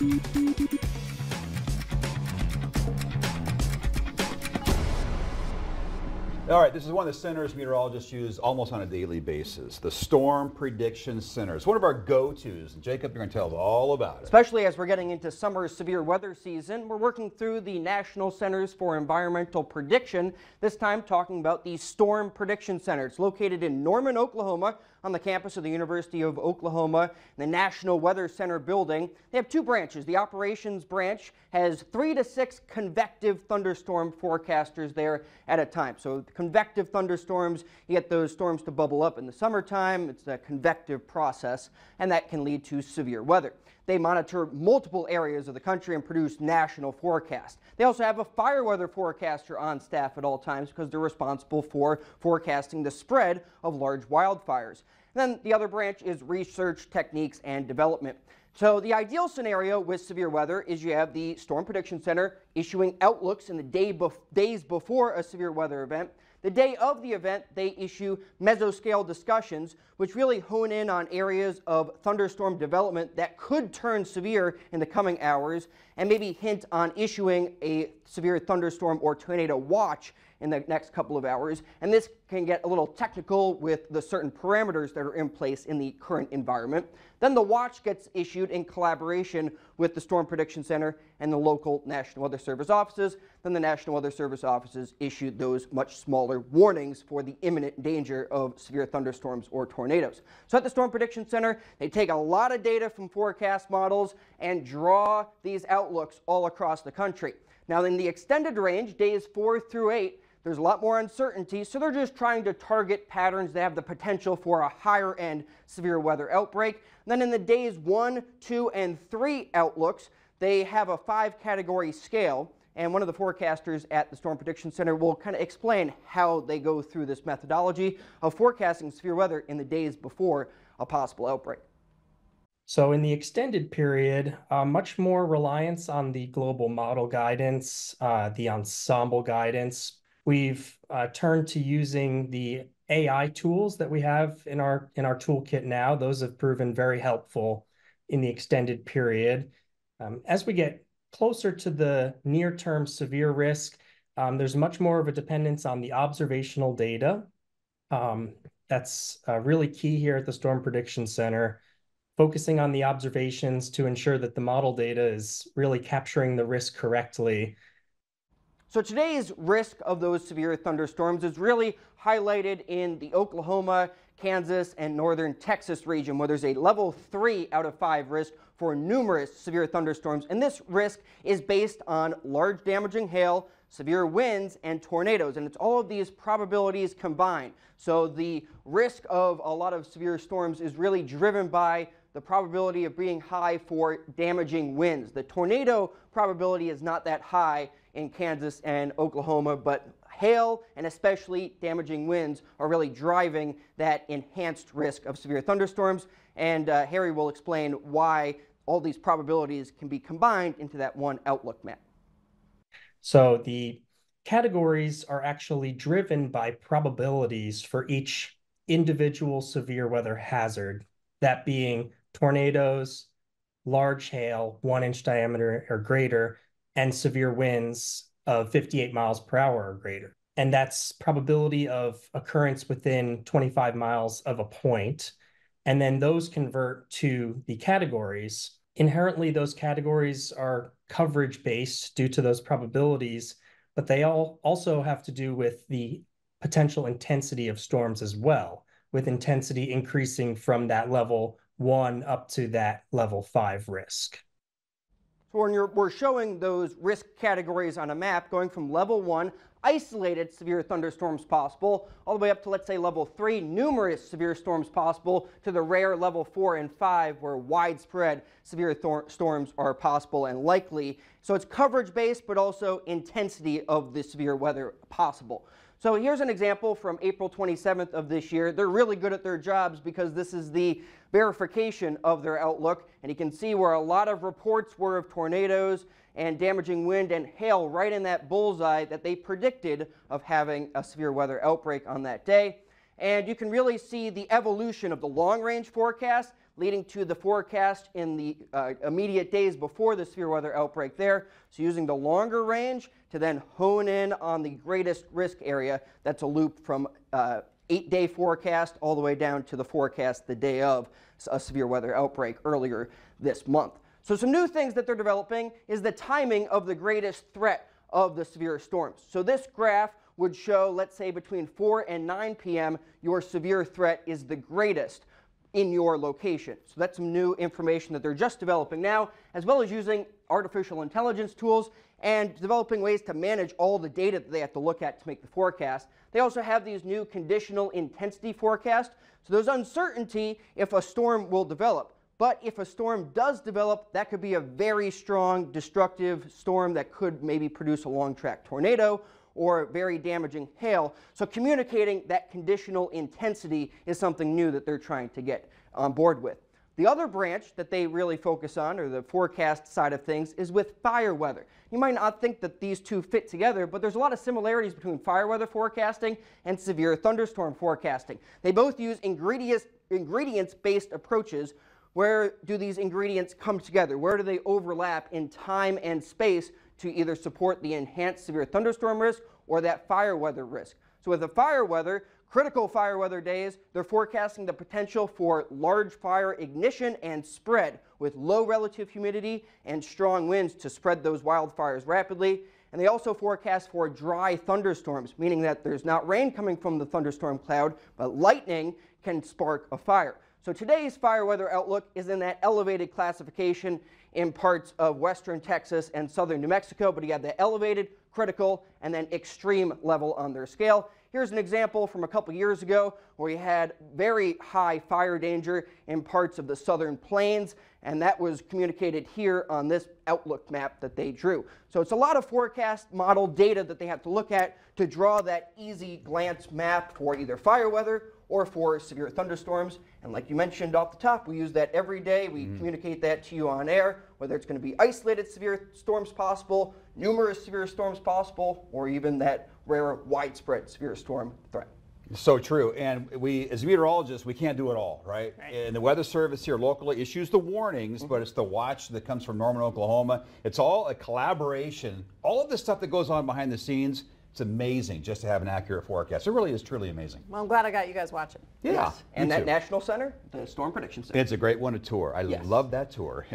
All right, this is one of the centers meteorologists use almost on a daily basis, the Storm Prediction Center. It's one of our go-tos. Jacob, you're going to tell us all about it. Especially as we're getting into summer severe weather season, we're working through the National Centers for Environmental Prediction, this time talking about the Storm Prediction Center. It's located in Norman, Oklahoma, on the campus of the University of Oklahoma, in the National Weather Center building. They have two branches. The operations branch has 3 to 6 convective thunderstorm forecasters there at a time. So the convective thunderstorms, you get those storms to bubble up in the summertime. It's a convective process, and that can lead to severe weather. They monitor multiple areas of the country and produce national forecasts. They also have a fire weather forecaster on staff at all times because they're responsible for forecasting the spread of large wildfires. And then the other branch is research, techniques, and development. So the ideal scenario with severe weather is you have the Storm Prediction Center issuing outlooks in the days before a severe weather event. The day of the event, they issue mesoscale discussions, which really hone in on areas of thunderstorm development that could turn severe in the coming hours, and maybe hint on issuing a severe thunderstorm or tornado watch in the next couple of hours. And this can get a little technical with the certain parameters that are in place in the current environment. Then the watch gets issued in collaboration with the Storm Prediction Center and the local National Weather Service offices. Then the National Weather Service offices issue those much smaller warnings for the imminent danger of severe thunderstorms or tornadoes. So at the Storm Prediction Center, they take a lot of data from forecast models and draw these outlooks all across the country. Now in the extended range, days 4 through 8, there's a lot more uncertainty, so they're just trying to target patterns that have the potential for a higher end severe weather outbreak. And then in the days 1, 2, and 3 outlooks, they have a 5-category scale, and one of the forecasters at the Storm Prediction Center will kind of explain how they go through this methodology of forecasting severe weather in the days before a possible outbreak. So in the extended period, much more reliance on the global model guidance, the ensemble guidance. We've turned to using the AI tools that we have in our toolkit now. Those have proven very helpful in the extended period. As we get closer to the near-term severe risk, there's much more of a dependence on the observational data. That's really key here at the Storm Prediction Center, focusing on the observations to ensure that the model data is really capturing the risk correctly. So today's risk of those severe thunderstorms is really highlighted in the Oklahoma, Kansas, and northern Texas region, where there's a level 3 out of 5 risk for numerous severe thunderstorms. And this risk is based on large damaging hail, severe winds, and tornadoes. And it's all of these probabilities combined. So the risk of a lot of severe storms is really driven by the probability of being high for damaging winds. The tornado probability is not that high in Kansas and Oklahoma, but hail and especially damaging winds are really driving that enhanced risk of severe thunderstorms. And Harry will explain why all these probabilities can be combined into that one outlook map. So the categories are actually driven by probabilities for each individual severe weather hazard, that being tornadoes, large hail, 1-inch diameter or greater, and severe winds of 58 miles per hour or greater. And that's probability of occurrence within 25 miles of a point. And then those convert to the categories. Inherently, those categories are coverage-based due to those probabilities, but they all also have to do with the potential intensity of storms as well, with intensity increasing from that level 1 up to that level 5 risk. So when we're showing those risk categories on a map, going from level 1, isolated severe thunderstorms possible, all the way up to, let's say, level 3, numerous severe storms possible, to the rare level 4 and 5, where widespread severe storms are possible and likely. So it's coverage-based, but also intensity of the severe weather possible. So here's an example from April 27th of this year. They're really good at their jobs because this is the verification of their outlook. And you can see where a lot of reports were of tornadoes and damaging wind and hail right in that bullseye that they predicted of having a severe weather outbreak on that day. And you can really see the evolution of the long-range forecast. leading to the forecast in the immediate days before the severe weather outbreak there. So using the longer range to then hone in on the greatest risk area. That's a loop from 8-day forecast all the way down to the forecast the day of a severe weather outbreak earlier this month. So some new things that they're developing is the timing of the greatest threat of the severe storms. So this graph would show, let's say, between 4 and 9 p.m., your severe threat is the greatest in your location. So that's some new information that they're just developing now, as well as using artificial intelligence tools and developing ways to manage all the data that they have to look at to make the forecast. They also have these new conditional intensity forecasts. So there's uncertainty if a storm will develop. But if a storm does develop, that could be a very strong, destructive storm that could maybe produce a long-track tornado or very damaging hail. So communicating that conditional intensity is something new that they're trying to get on board with. The other branch that they really focus on, or the forecast side of things, is with fire weather. You might not think that these two fit together, but there's a lot of similarities between fire weather forecasting and severe thunderstorm forecasting. They both use ingredients-based approaches. Where do these ingredients come together? Where do they overlap in time and space to either support the enhanced severe thunderstorm risk or that fire weather risk? So with the fire weather, critical fire weather days, they're forecasting the potential for large fire ignition and spread with low relative humidity and strong winds to spread those wildfires rapidly. And they also forecast for dry thunderstorms, meaning that there's not rain coming from the thunderstorm cloud, but lightning can spark a fire. So today's fire weather outlook is in that elevated classification in parts of western Texas and southern New Mexico, but you have the elevated, critical, and then extreme level on their scale. Here's an example from a couple years ago where you had very high fire danger in parts of the southern plains, and that was communicated here on this outlook map that they drew. So it's a lot of forecast model data that they have to look at to draw that easy glance map for either fire weather or for severe thunderstorms. And like you mentioned off the top, we use that every day. We communicate that to you on air, whether it's going to be isolated severe storms possible, numerous severe storms possible, or even that rare widespread severe storm threat. So true. And we, as meteorologists, we can't do it all, right? And the Weather Service here locally issues the warnings, but it's the watch that comes from Norman, Oklahoma. It's all a collaboration. All of the stuff that goes on behind the scenes, it's amazing just to have an accurate forecast. It really is truly amazing. Well, I'm glad I got you guys watching. Yeah. Yes. And that National Center, the Storm Prediction Center. It's a great one to tour. I love that tour.